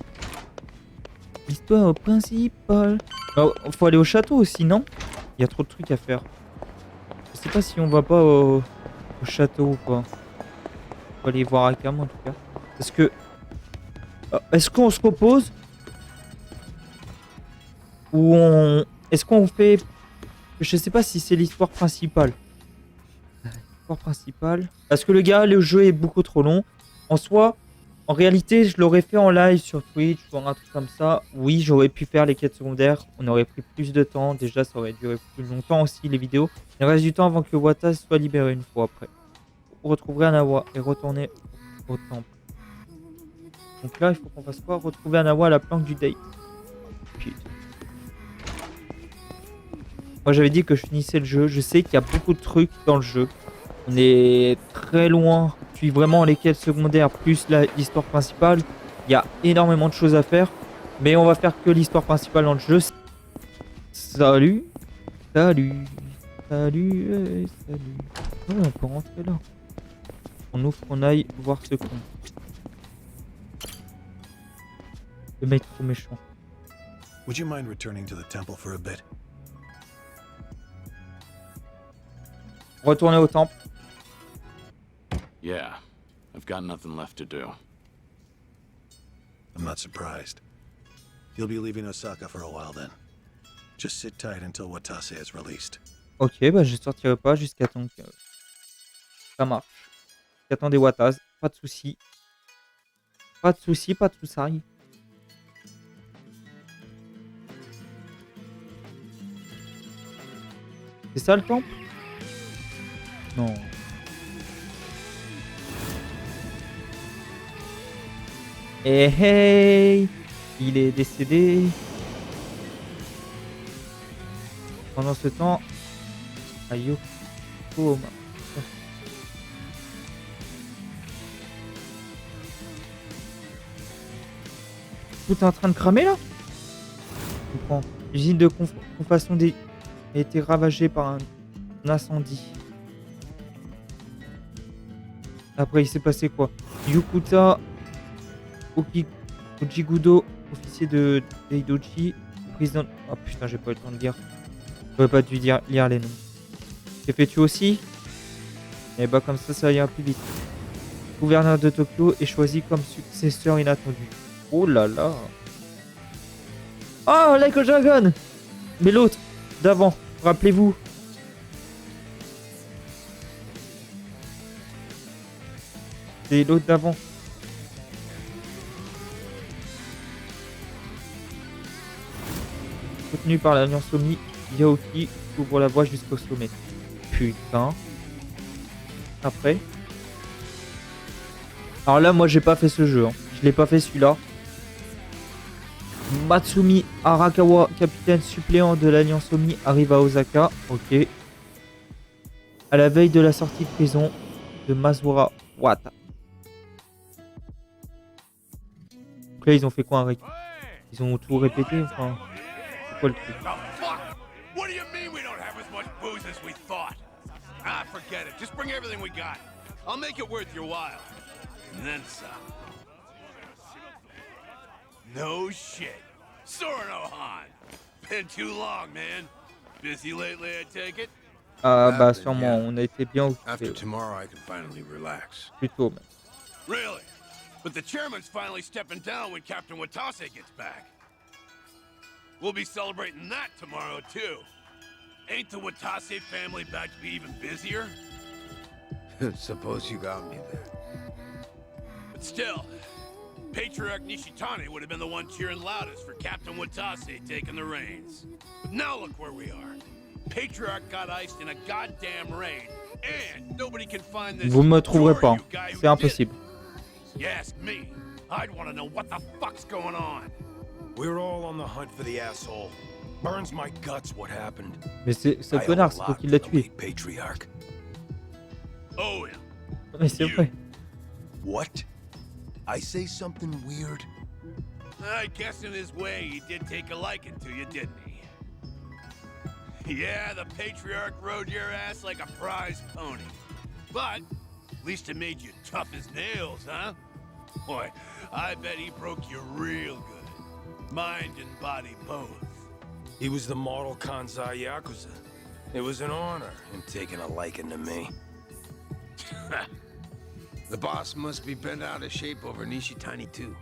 Histoire principale. Oh, faut aller au château aussi, non? Il y a trop de trucs à faire. Je sais pas si on va pas au château ou pas. Faut aller voir Akam en tout cas. Parce que... Est-ce qu'on se repose? Ou on... Est-ce qu'on fait... Je sais pas si c'est l'histoire principale. L'histoire principale. Parce que le jeu est beaucoup trop long. En soi, en réalité, je l'aurais fait en live sur Twitch ou un truc comme ça. Oui, j'aurais pu faire les quêtes secondaires. On aurait pris plus de temps. Déjà, ça aurait duré plus longtemps aussi, les vidéos. Il reste du temps avant que Wata soit libéré une fois après. Vous retrouverez Anawa et retourner au temple. Donc là, il faut qu'on fasse quoi? Retrouver Anawa à la planque du date. Putain. Moi j'avais dit que je finissais le jeu, je sais qu'il y a beaucoup de trucs dans le jeu. On est très loin, puis vraiment les quêtes secondaires plus l'histoire principale. Il y a énormément de choses à faire, mais on va faire que l'histoire principale dans le jeu. Salut, salut, salut, salut. Oh, on peut rentrer là. On ouvre, qu'on aille voir ce con. Le mec trop méchant. Would you mind returning to the temple for a bit? Retourner au temple. Yeah, I've got nothing left to do. I'm not surprised. You'll be leaving Osaka for a while then. Just sit tight until Watase is released. Ok, bah je sortirai pas jusqu'à temps que ça marche. Jusqu'à temps des Watas, pas de soucis. Pas de soucis, pas de soucis. C'est ça le temple? Non. Eh hey, il est décédé. Pendant ce temps, Ayo coma. Tout est en train de cramer là? Je comprends. Usine de confation des a été ravagé par un incendie. Après, il s'est passé quoi? Yukuta Ojigudo, officier de Daidoji, président... Oh putain, j'ai pas eu le temps de lire. J'aurais pas dû lire les noms. T'es fait tuer aussi? Et bah comme ça ira plus vite. Le gouverneur de Tokyo est choisi comme successeur inattendu. Oh là là. Oh, Like a Dragon! Mais l'autre, d'avant, rappelez-vous. C'est l'autre d'avant. Soutenu par l'Alliance Omi, Yaoki ouvre la voie jusqu'au sommet. Putain. Après. Alors là, moi, j'ai pas fait ce jeu. Hein. Je l'ai pas fait celui-là. Matsumi Arakawa, capitaine suppléant de l'Alliance Omi, arrive à Osaka. Ok. À la veille de la sortie de prison de Masura Wata. Donc là, ils ont fait quoi, Rick? Ils ont tout répété, enfin... C'est quoi le truc? What do you mean we don't have as much booze as we thought? Ah, forget it. Just bring everything we got. I'll make it worth your while. And then some. No shit. Sorno-han. Been too long, man. Busy lately, I take it? Ah bah sûrement, on a été bien occupé. After tomorrow, I can finally relax. Plutôt même. Really? But the chairman's finally stepping down when Captain Watase gets back. We'll be celebrating that tomorrow, too. Ain't the Watase family back to be even busier? Suppose you got me there. But still, Patriarch Nishitani would have been the one cheering loudest for Captain Watase taking the reins. But now look where we are. Patriarch got iced in a goddamn rain, and nobody can find this. Vous me trouverez pas. C'est impossible. You ask me, I'd want to know what the fuck's going on. We're all on the hunt for the asshole. Burns my guts what happened. Mais c'est ce connard, c'est toi qui l'as tué. Patriarch. Oh yeah. Mais c'est vrai. What? I say something weird? I guess in his way he did take a liking to you, didn't he? Yeah, the Patriarch rode your ass like a prize pony. But at least it made you tough as nails, huh? Boy, I bet he broke you real good. Mind and body both. He was the model Kanzai Yakuza. It was an honor, him taking a liking to me. The boss must be bent out of shape over Nishitani too.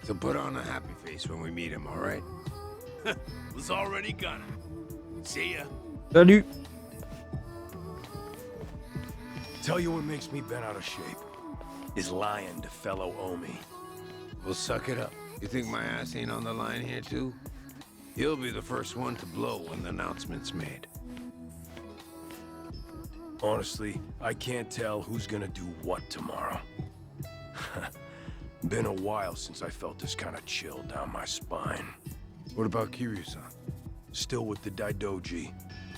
So put on a happy face when we meet him, all right? Was already gonna. See ya. Salut. Tell you what makes me bent out of shape is lying to fellow Omi. We'll suck it up. You think my ass ain't on the line here too? You'll be the first one to blow when the announcement's made. Honestly, I can't tell who's gonna do what tomorrow. Been a while since I felt this kind of chill down my spine. What about Kiryu-san? Still with the Daidoji.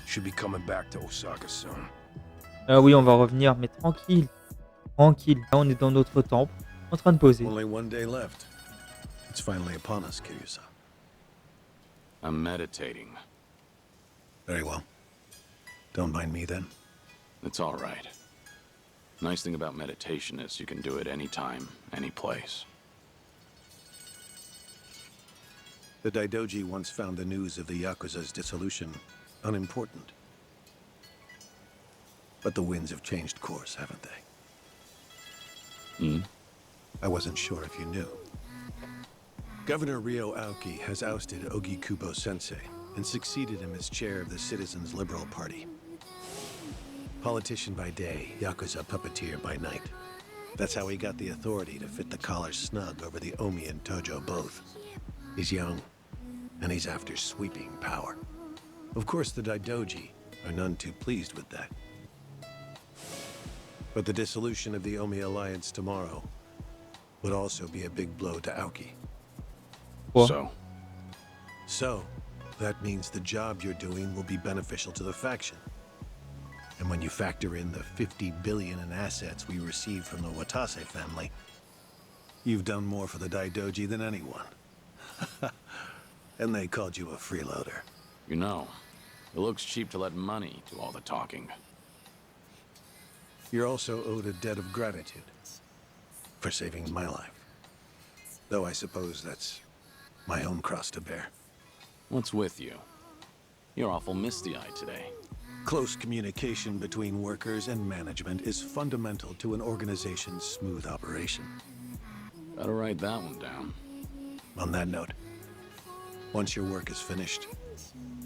Should be coming back to Osaka soon. Ah oui, on va revenir, mais tranquille. Tranquille. Là, on est dans notre temple, en train de poser. Only one day left. It's finally upon us, Kiryu-san. I'm meditating. Very well. Don't mind me then. It's all right. Nice thing about meditation is you can do it anytime, any place. The Daidoji once found the news of the Yakuza's dissolution unimportant. But the winds have changed course, haven't they? Hmm? I wasn't sure if you knew. Governor Ryo Aoki has ousted Ogi Kubo-sensei and succeeded him as chair of the Citizens' Liberal Party. Politician by day, Yakuza puppeteer by night. That's how he got the authority to fit the collar snug over the Omi and Tojo both. He's young, and he's after sweeping power. Of course, the Daidoji are none too pleased with that. But the dissolution of the Omi alliance tomorrow would also be a big blow to Aoki. So? So, that means the job you're doing will be beneficial to the faction. And when you factor in the 50 billion in assets we received from the Watase family, you've done more for the Daidoji than anyone. And they called you a freeloader. You know, It looks cheap to let money do all the talking. You're also owed a debt of gratitude for saving my life. Though I suppose that's my own cross to bear. What's with you? You're awful misty-eyed today. Close communication between workers and management is fundamental to an organization's smooth operation. Better write that one down. On that note, once your work is finished,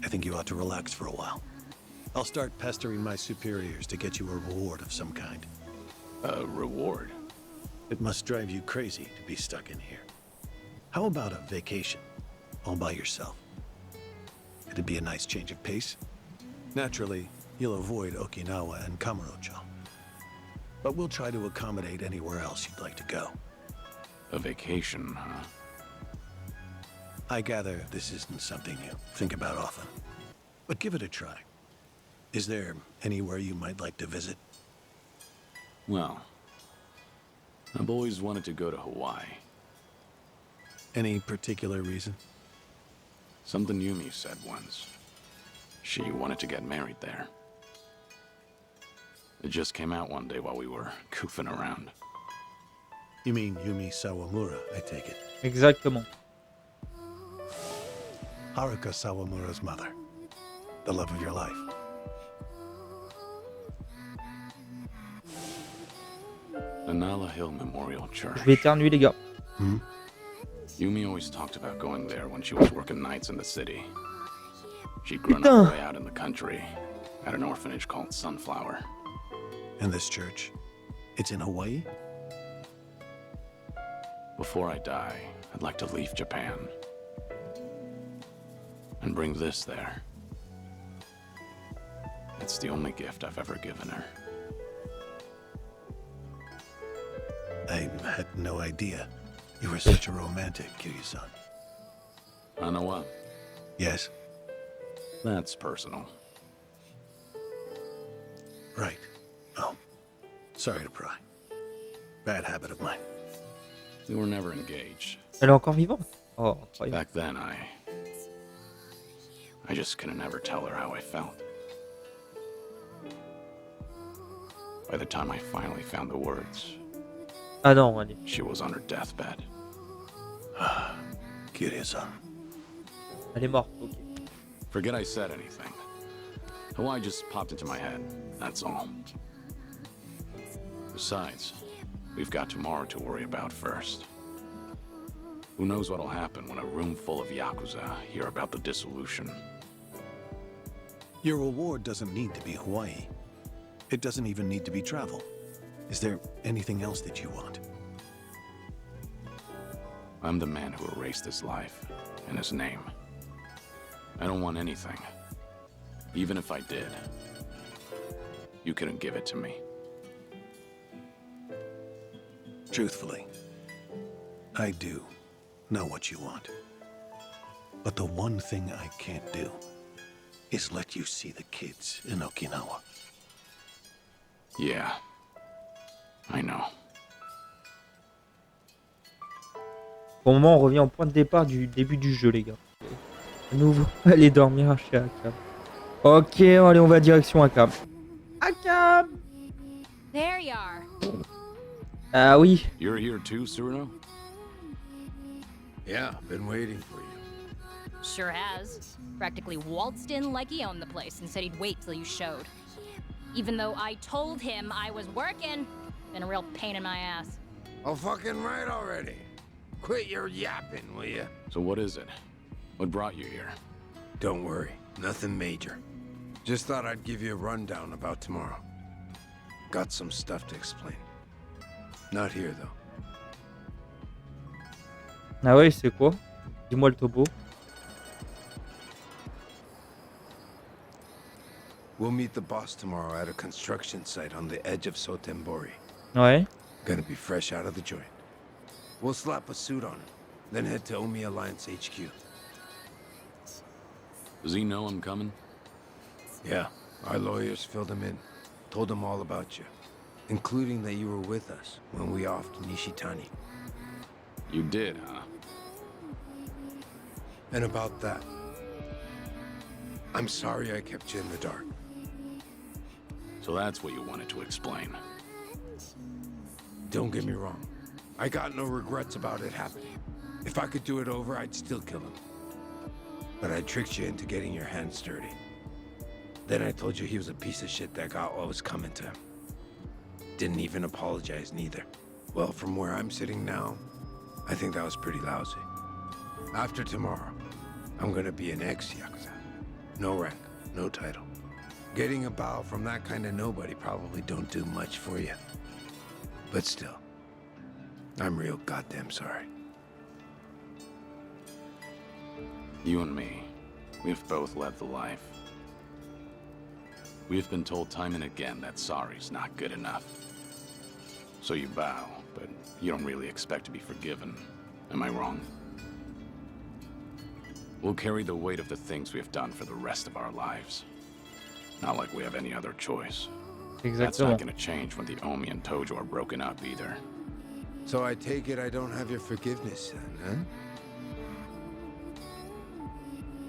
I think you ought to relax for a while. I'll start pestering my superiors to get you a reward of some kind. A reward? It must drive you crazy to be stuck in here. How about a vacation, all by yourself? It'd be a nice change of pace. Naturally, you'll avoid Okinawa and Kamurocho. But we'll try to accommodate anywhere else you'd like to go. A vacation, huh? I gather this isn't something you think about often. But give it a try. Is there anywhere you might like to visit? Well, I've always wanted to go to Hawaii. Any particular reason? Something Yumi said once. She wanted to get married there. It just came out one day while we were goofing around. You mean Yumi Sawamura, I take it. Exactement. Haruka Sawamura's mother. The love of your life. The Nala Hill Memorial Church. Je vais éternuer, les gars. Yumi always talked about going there when she was working nights in the city. She'd grown up way out in the country, at an orphanage called Sunflower. And this church? It's in Hawaii? Before I die, I'd like to leave Japan. And bring this there. It's the only gift I've ever given her. I had no idea. You were such a romantic, Kiryu-san. I know what? Yes? That's personal. Right. Oh. Sorry to pry. Bad habit of mine. We were never engaged. Elle est encore vivante? Oh, incroyable. Back then, I just couldn't ever tell her how I felt. By the time I finally found the words, Ah non, allez. she was on her deathbed. Kiryu-san. Elle est morte, ok. Forget I said anything. Hawaii just popped into my head, that's all. Besides, we've got tomorrow to worry about first. Who knows what'll happen when a room full of Yakuza hear about the dissolution. Your reward doesn't need to be Hawaii. It doesn't even need to be travel. Is there anything else that you want? I'm the man who erased his life and his name. I don't want anything. Even if I did, you couldn't give it to me. Truthfully, I do know what you want. But the one thing I can't do is let you see the kids in Okinawa. Yeah, I know. Pour le moment, on revient au point de départ du début du jeu, les gars. À nouveau, aller dormir chez Akam. Ok, allez, on va direction Akam. Akam! There you are. Ah oui. You're here too, Cyrano? Yeah, been waiting for you. Sure has. Practically waltzed in like he owned the place and said he'd wait till you showed. Even though I told him I was working. Been a real pain in my ass. Oh, fucking right already. Quit your yapping, will ya? So what is it? What brought you here? Don't worry, nothing major. Just thought I'd give you a rundown about tomorrow. Got some stuff to explain. Not here, though. Ah ouais, c'est quoi? Dis-moi le topo. We'll meet the boss tomorrow at a construction site on the edge of Sotembori. Ouais. Gonna be fresh out of the joint. We'll slap a suit on him, then head to Omi Alliance HQ. Does he know I'm coming? Yeah, our lawyers filled him in. Told him all about you, including that you were with us when we offed Nishitani. You did, huh? And about that. I'm sorry I kept you in the dark. So that's what you wanted to explain. Don't get me wrong. I got no regrets about it happening. If I could do it over, I'd still kill him. But I tricked you into getting your hands dirty. Then I told you he was a piece of shit that got what was coming to him. Didn't even apologize neither. Well, from where I'm sitting now, I think that was pretty lousy. After tomorrow, I'm gonna be an ex-Yakuza. No rank, no title. Getting a bow from that kind of nobody probably don't do much for you. But still, I'm real goddamn sorry. You and me, we've both led the life. We've been told time and again that sorry's not good enough. So you bow, but you don't really expect to be forgiven. Am I wrong? We'll carry the weight of the things we've done for the rest of our lives. Not like we have any other choice. That's not gonna change when the Omi and Tojo are broken up either. So I take it I don't have your forgiveness then,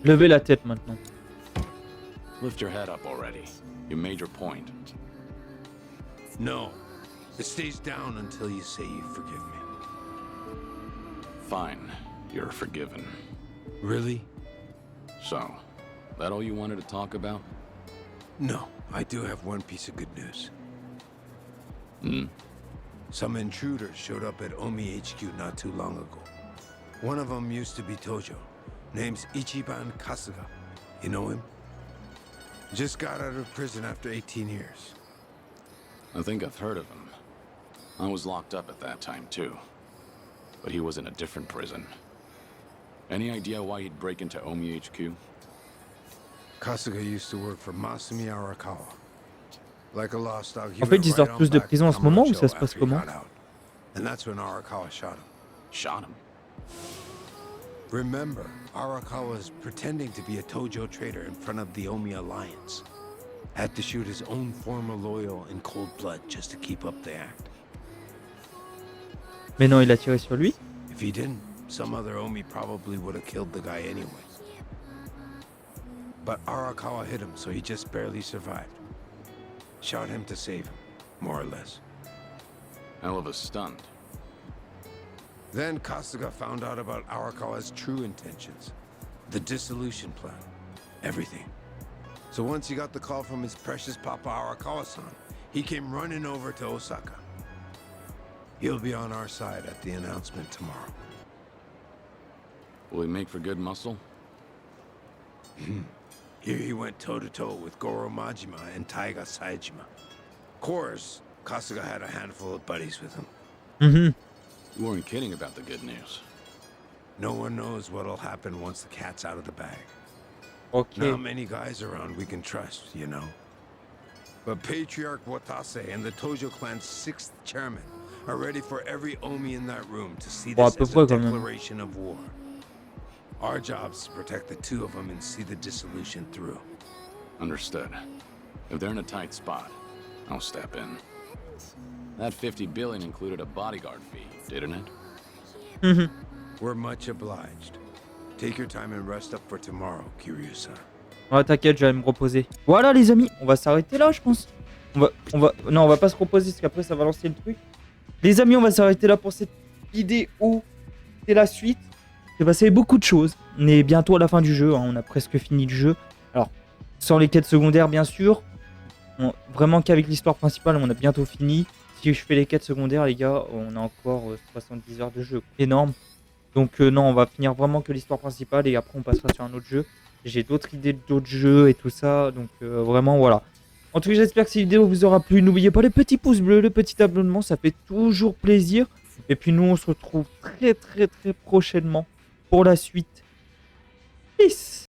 Levez la tête maintenant. Lift your head up already. You made your point. No. It stays down until you say you forgive me. Fine. You're forgiven. Really? So, that all you wanted to talk about? No. I do have one piece of good news. Some intruders showed up at Omi HQ not too long ago. One of them used to be Tojo. Name's Ichiban Kasuga. You know him? Just got out of prison after 18 years. I think I've heard of him. I was locked up at that time too. But he was in a different prison. Any idea why he'd break into Omi HQ? Kasuga used to work for Masumi Arakawa. Like a lost dog, he En fait, went ils right sortent on tous de back prison en to ce moment ou Kamacho ça se passe after he comment? got out. And that's when Arakawa shot him. Shot him? Remember, Arakawa was pretending to be a Tojo traitor in front of the Omi Alliance. Had to shoot his own former loyal in cold blood just to keep up the act. Mais non, il a tiré sur lui. If he didn't, some other Omi probably would have killed the guy anyway. But Arakawa hit him, so he just barely survived. Shot him to save him, more or less. Hell of a stunt. Then Kasuga found out about Arakawa's true intentions. The dissolution plan. Everything. So once he got the call from his precious Papa Arakawa-san, he came running over to Osaka. He'll be on our side at the announcement tomorrow. Will he make for good muscle? Here he went toe-to-toe with Goro Majima and Taiga Saejima. Of course, Kasuga had a handful of buddies with him. You weren't kidding about the good news. No one knows what'll happen once the cat's out of the bag. Okay. Not many guys around we can trust, you know. But Patriarch Watase and the Tojo clan's 6th chairman are ready for every Omi in that room to see Bon, à this peu as près a quand même. declaration of war. Our job's to protect the two of them and see the dissolution through. Understood. If they're in a tight spot, I'll step in. That 50 billion included a bodyguard fee, didn't it? We're much obliged. Take your time and rest up for tomorrow, Kiryu-san. Ouais, t'inquiète, j'allais me reposer. Voilà les amis, on va s'arrêter là je pense. Non, on va pas se reposer parce qu'après ça va lancer le truc. Les amis, on va s'arrêter là pour cette vidéo. C'est la suite. Il s'est passé beaucoup de choses. On est bientôt à la fin du jeu, hein. On a presque fini le jeu. Alors, sans les quêtes secondaires bien sûr. Vraiment qu'avec l'histoire principale, on a bientôt fini. Si je fais les quêtes secondaires, les gars, on a encore 70 heures de jeu. Énorme. Donc non, on va finir vraiment que l'histoire principale et après on passera sur un autre jeu. J'ai d'autres idées d'autres jeux et tout ça. Donc vraiment, voilà. En tout cas, j'espère que cette vidéo vous aura plu. N'oubliez pas les petits pouces bleus, le petit abonnement, ça fait toujours plaisir. Et puis nous, on se retrouve très prochainement pour la suite. Peace.